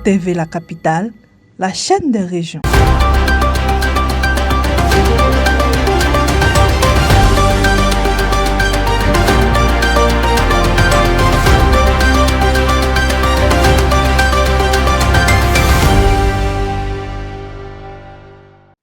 TV La Capitale, la chaîne des régions.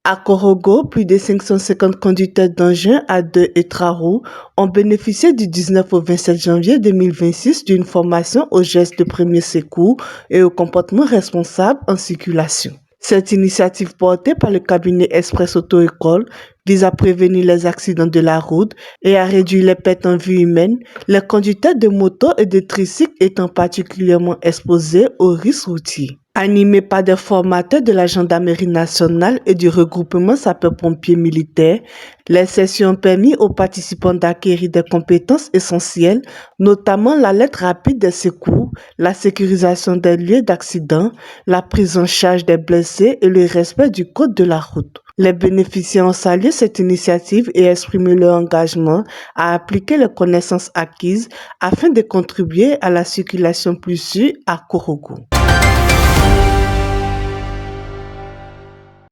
À Korogo, plus de 550 conducteurs d'engins à 2 et 3 roues ont bénéficié du 19 au 27 janvier 2026 d'une formation aux gestes de premier secours et au comportement responsable en circulation. Cette initiative portée par le cabinet Express Auto-École vise à prévenir les accidents de la route et à réduire les pertes en vie humaine, les conducteurs de motos et de tricycles étant particulièrement exposés aux risques routiers. Animés par des formateurs de la Gendarmerie nationale et du regroupement sapeurs-pompiers militaires, les sessions ont permis aux participants d'acquérir des compétences essentielles, notamment la lettre rapide des secours, la sécurisation des lieux d'accident, la prise en charge des blessés et le respect du code de la route. Les bénéficiaires ont salué cette initiative et exprimé leur engagement à appliquer les connaissances acquises afin de contribuer à la circulation plus sûre à Korogo.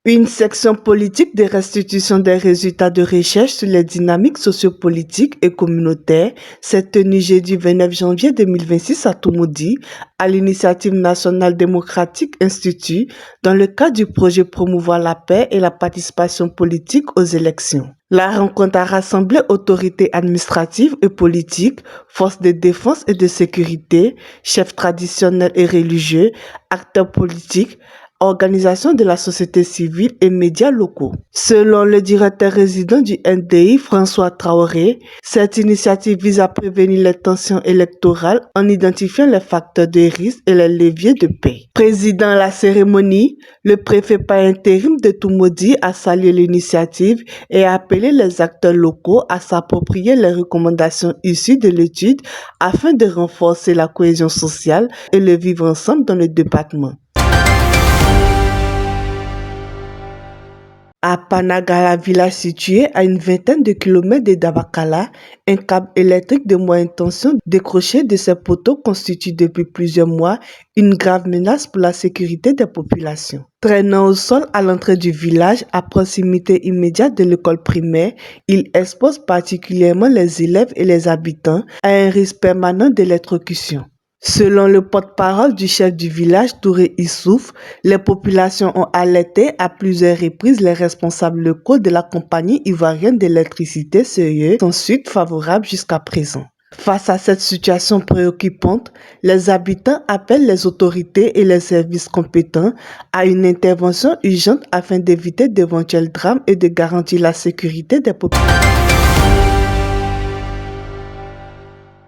Une section politique de restitution des résultats de recherche sur les dynamiques sociopolitiques et communautaires s'est tenue jeudi 29 janvier 2026 à Toumoudi, à l'Initiative nationale démocratique Institut, dans le cadre du projet Promouvoir la paix et la participation politique aux élections. La rencontre a rassemblé autorités administratives et politiques, forces de défense et de sécurité, chefs traditionnels et religieux, acteurs politiques, organisations de la société civile et médias locaux. Selon le directeur résident du NDI, François Traoré, cette initiative vise à prévenir les tensions électorales en identifiant les facteurs de risque et les leviers de paix. Président la cérémonie, le préfet par intérim de Toumoudi a salué l'initiative et a appelé les acteurs locaux à s'approprier les recommandations issues de l'étude afin de renforcer la cohésion sociale et le vivre ensemble dans le département. À Panagala, village situé à une vingtaine de kilomètres de Dabakala, un câble électrique de moyenne tension décroché de ces poteaux constitue depuis plusieurs mois une grave menace pour la sécurité des populations. Traînant au sol à l'entrée du village, à proximité immédiate de l'école primaire, il expose particulièrement les élèves et les habitants à un risque permanent d'électrocution. Selon le porte-parole du chef du village, Touré Issouf, les populations ont alerté à plusieurs reprises les responsables locaux de la compagnie ivoirienne d'électricité CEE sans suite favorable jusqu'à présent. Face à cette situation préoccupante, les habitants appellent les autorités et les services compétents à une intervention urgente afin d'éviter d'éventuels drames et de garantir la sécurité des populations.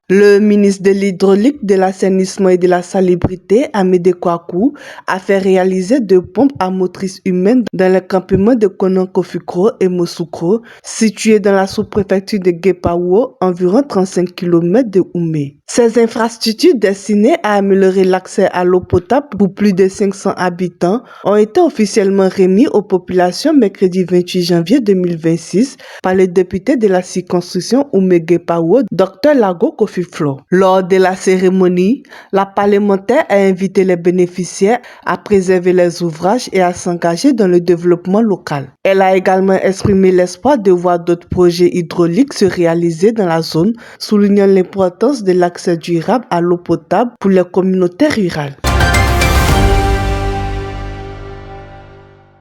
Le ministre de l'Hydraulique, de l'Assainissement et de la Salubrité, Amédée Kouakou, a fait réaliser 2 pompes à motrice humaine dans le campement de Konankofukro et Moussoukro, situés dans la sous-préfecture de Guépawo, environ 35 km de Oumé. Ces infrastructures destinées à améliorer l'accès à l'eau potable pour plus de 500 habitants ont été officiellement remis aux populations mercredi 28 janvier 2026 par le député de la circonscription Oumé-Guépawo, Dr Lago Kofiflo. Lors de la cérémonie, la parlementaire a invité les bénéficiaires à préserver les ouvrages et à s'engager dans le développement local. Elle a également exprimé l'espoir de voir d'autres projets hydrauliques se réaliser dans la zone, soulignant l'importance de l'accès durable à l'eau potable pour les communautés rurales.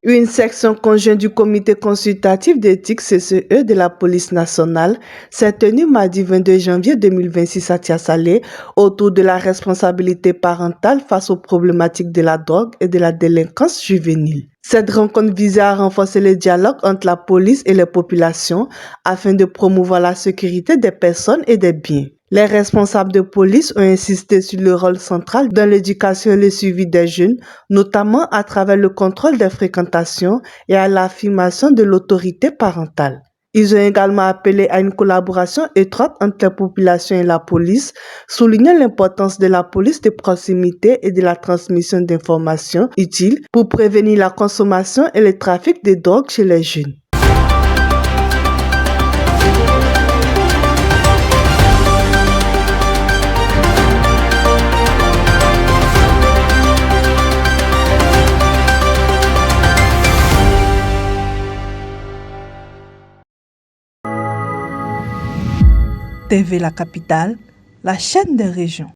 Une section conjointe du comité consultatif d'éthique CCE de la police nationale s'est tenue mardi 22 janvier 2026 à Tiasalé autour de la responsabilité parentale face aux problématiques de la drogue et de la délinquance juvénile. Cette rencontre visait à renforcer le dialogue entre la police et les populations afin de promouvoir la sécurité des personnes et des biens. Les responsables de police ont insisté sur le rôle central dans l'éducation et le suivi des jeunes, notamment à travers le contrôle des fréquentations et à l'affirmation de l'autorité parentale. Ils ont également appelé à une collaboration étroite entre la population et la police, soulignant l'importance de la police de proximité et de la transmission d'informations utiles pour prévenir la consommation et le trafic de drogue chez les jeunes. TV La Capitale, la chaîne des régions.